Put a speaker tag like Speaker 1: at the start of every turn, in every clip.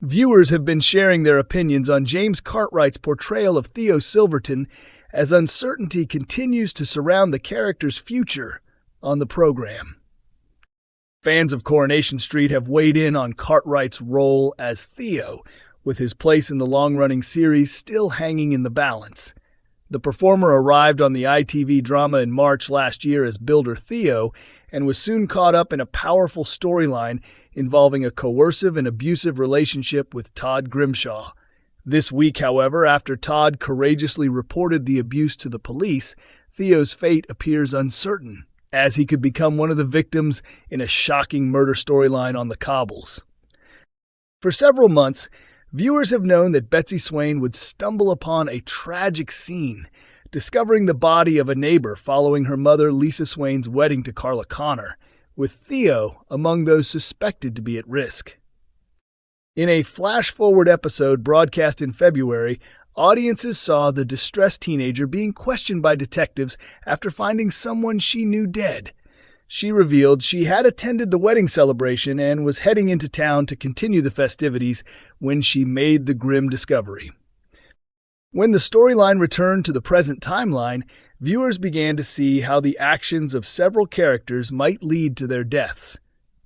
Speaker 1: Viewers have been sharing their opinions on James Cartwright's portrayal of Theo Silverton as uncertainty continues to surround the character's future on the program. Fans of Coronation Street have weighed in on Cartwright's role as Theo, with his place in the long-running series still hanging in the balance. The performer arrived on the ITV drama in March last year as Builder Theo and was soon caught up in a powerful storyline involving a coercive and abusive relationship with Todd Grimshaw. This week, however, after Todd courageously reported the abuse to the police, Theo's fate appears uncertain, as he could become one of the victims in a shocking murder storyline on the cobbles. For several months, viewers have known that Betsy Swain would stumble upon a tragic scene, discovering the body of a neighbor following her mother Lisa Swain's wedding to Carla Connor, with Theo among those suspected to be at risk. In a flash-forward episode broadcast in February, audiences saw the distressed teenager being questioned by detectives after finding someone she knew dead. She revealed she had attended the wedding celebration and was heading into town to continue the festivities when she made the grim discovery. When the storyline returned to the present timeline, viewers began to see how the actions of several characters might lead to their deaths.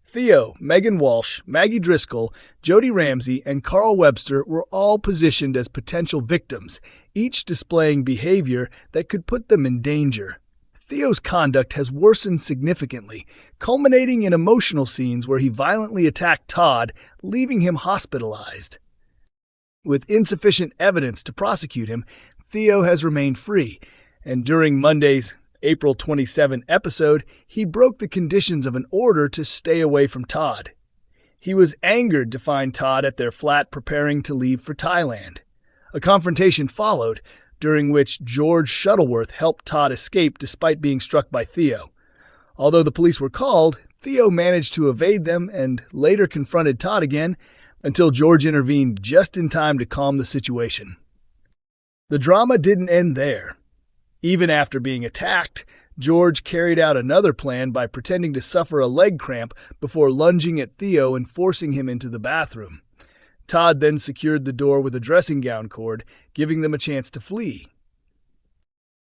Speaker 1: Theo, Megan Walsh, Maggie Driscoll, Jody Ramsey, and Carl Webster were all positioned as potential victims, each displaying behavior that could put them in danger. Theo's conduct has worsened significantly, culminating in emotional scenes where he violently attacked Todd, leaving him hospitalized. With insufficient evidence to prosecute him, Theo has remained free, and during Monday's April 27 episode, he broke the conditions of an order to stay away from Todd. He was angered to find Todd at their flat preparing to leave for Thailand. A confrontation followed, during which George Shuttleworth helped Todd escape despite being struck by Theo. Although the police were called, Theo managed to evade them and later confronted Todd again until George intervened just in time to calm the situation. The drama didn't end there. Even after being attacked, George carried out another plan by pretending to suffer a leg cramp before lunging at Theo and forcing him into the bathroom. Todd then secured the door with a dressing gown cord, giving them a chance to flee.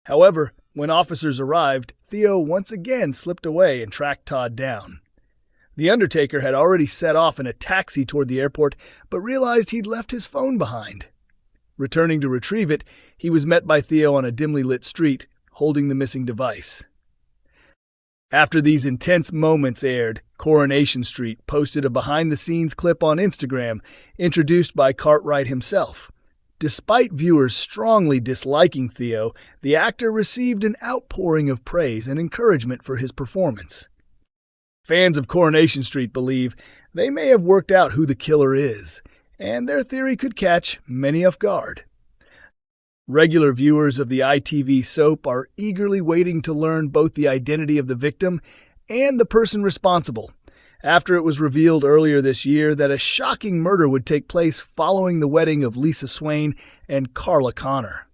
Speaker 1: However, when officers arrived, Theo once again slipped away and tracked Todd down. The Undertaker had already set off in a taxi toward the airport, but realized he'd left his phone behind. Returning to retrieve it, he was met by Theo on a dimly lit street, holding the missing device. After these intense moments aired, Coronation Street posted a behind-the-scenes clip on Instagram, introduced by Cartwright himself. Despite viewers strongly disliking Theo, the actor received an outpouring of praise and encouragement for his performance. Fans of Coronation Street believe they may have worked out who the killer is, and their theory could catch many off guard. Regular viewers of the ITV soap are eagerly waiting to learn both the identity of the victim and the person responsible, after it was revealed earlier this year that a shocking murder would take place following the wedding of Lisa Swain and Carla Connor.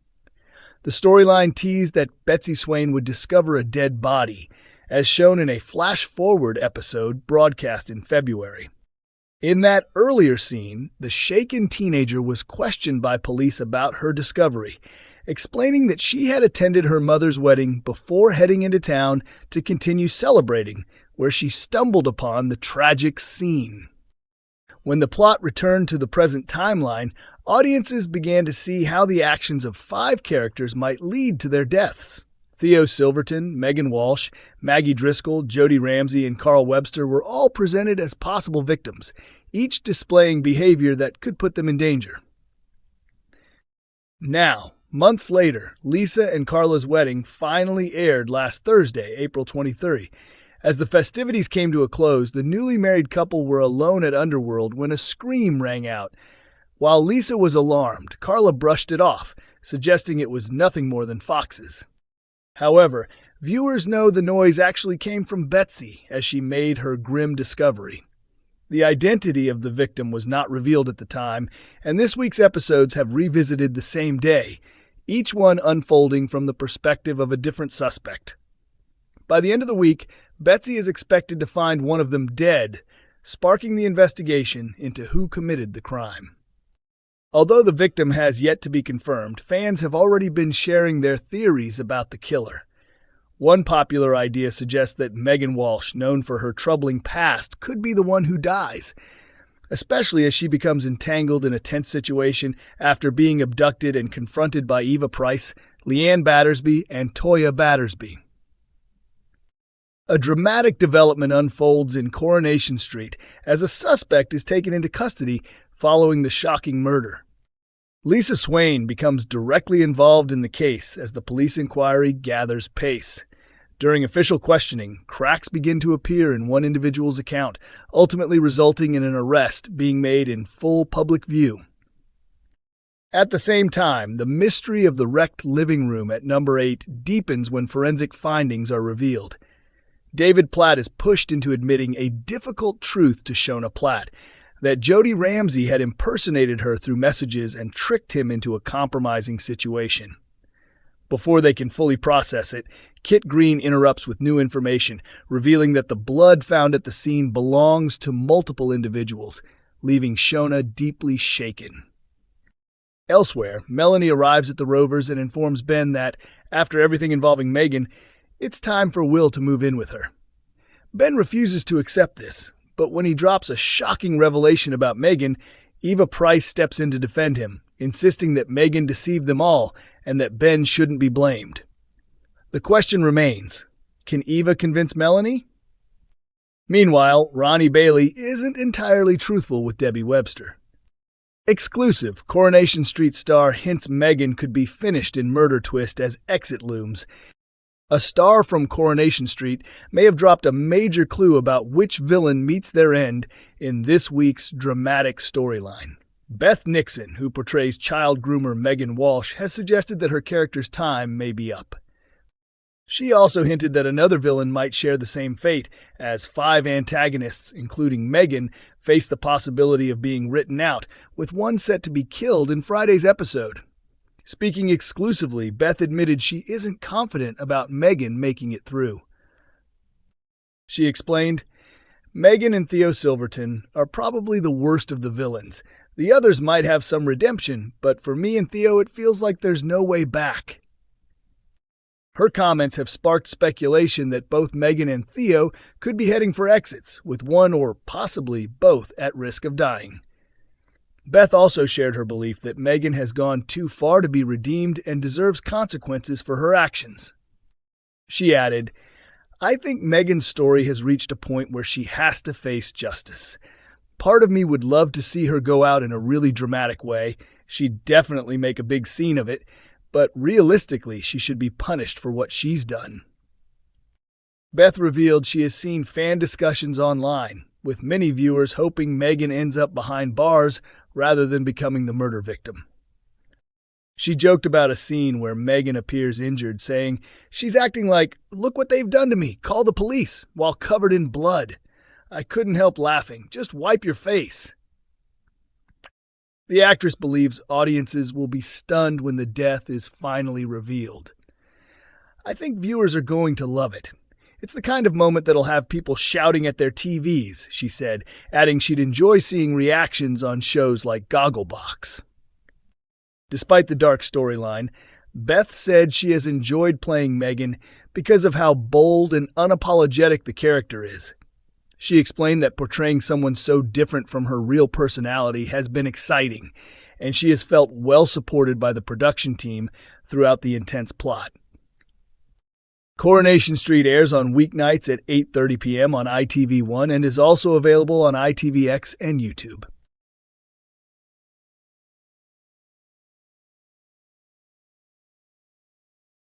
Speaker 1: The storyline teased that Betsy Swain would discover a dead body, as shown in a flash-forward episode broadcast in February. In that earlier scene, the shaken teenager was questioned by police about her discovery, explaining that she had attended her mother's wedding before heading into town to continue celebrating, where she stumbled upon the tragic scene. When the plot returned to the present timeline, audiences began to see how the actions of 5 characters might lead to their deaths. Theo Silverton, Megan Walsh, Maggie Driscoll, Jody Ramsey, and Carl Webster were all presented as possible victims, each displaying behavior that could put them in danger. Now, months later, Lisa and Carla's wedding finally aired last Thursday, April 23. As the festivities came to a close, the newly married couple were alone at Underworld when a scream rang out. While Lisa was alarmed, Carla brushed it off, suggesting it was nothing more than foxes. However, viewers know the noise actually came from Betsy as she made her grim discovery. The identity of the victim was not revealed at the time, and this week's episodes have revisited the same day, each one unfolding from the perspective of a different suspect. By the end of the week, Betsy is expected to find one of them dead, sparking the investigation into who committed the crime. Although the victim has yet to be confirmed, fans have already been sharing their theories about the killer. One popular idea suggests that Megan Walsh, known for her troubling past, could be the one who dies, especially as she becomes entangled in a tense situation after being abducted and confronted by Eva Price, Leanne Battersby, and Toya Battersby. A dramatic development unfolds in Coronation Street as a suspect is taken into custody following the shocking murder. Lisa Swain becomes directly involved in the case as the police inquiry gathers pace. During official questioning, cracks begin to appear in one individual's account, ultimately resulting in an arrest being made in full public view. At the same time, the mystery of the wrecked living room at number 8 deepens when forensic findings are revealed. David Platt is pushed into admitting a difficult truth to Shona Platt, that Jody Ramsey had impersonated her through messages and tricked him into a compromising situation. Before they can fully process it, Kit Green interrupts with new information, revealing that the blood found at the scene belongs to multiple individuals, leaving Shona deeply shaken. Elsewhere, Melanie arrives at the Rovers and informs Ben that, after everything involving Megan, it's time for Will to move in with her. Ben refuses to accept this, but when he drops a shocking revelation about Megan, Eva Price steps in to defend him, insisting that Megan deceived them all and that Ben shouldn't be blamed. The question remains, can Eva convince Melanie? Meanwhile, Ronnie Bailey isn't entirely truthful with Debbie Webster. Exclusive, Coronation Street star hints Megan could be finished in murder twist as exit looms. A star from Coronation Street may have dropped a major clue about which villain meets their end in this week's dramatic storyline. Beth Nixon, who portrays child groomer Megan Walsh, has suggested that her character's time may be up. She also hinted that another villain might share the same fate, as 5 antagonists, including Megan, face the possibility of being written out, with one set to be killed in Friday's episode. Speaking exclusively, Beth admitted she isn't confident about Megan making it through. She explained, "Megan and Theo Silverton are probably the worst of the villains. The others might have some redemption, but for me and Theo it feels like there's no way back." Her comments have sparked speculation that both Megan and Theo could be heading for exits, with one or possibly both at risk of dying. Beth also shared her belief that Megan has gone too far to be redeemed and deserves consequences for her actions. She added, "I think Megan's story has reached a point where she has to face justice. Part of me would love to see her go out in a really dramatic way. She'd definitely make a big scene of it, but realistically she should be punished for what she's done." Beth revealed she has seen fan discussions online, with many viewers hoping Megan ends up behind bars rather than becoming the murder victim. She joked about a scene where Megan appears injured, saying, "She's acting like, 'Look what they've done to me, call the police,' while covered in blood. I couldn't help laughing. Just wipe your face." The actress believes audiences will be stunned when the death is finally revealed. "I think viewers are going to love it. It's the kind of moment that'll have people shouting at their TVs," she said, adding she'd enjoy seeing reactions on shows like Gogglebox. Despite the dark storyline, Beth said she has enjoyed playing Megan because of how bold and unapologetic the character is. She explained that portraying someone so different from her real personality has been exciting, and she has felt well supported by the production team throughout the intense plot. Coronation Street airs on weeknights at 8:30 p.m. on ITV1 and is also available on ITVX and YouTube.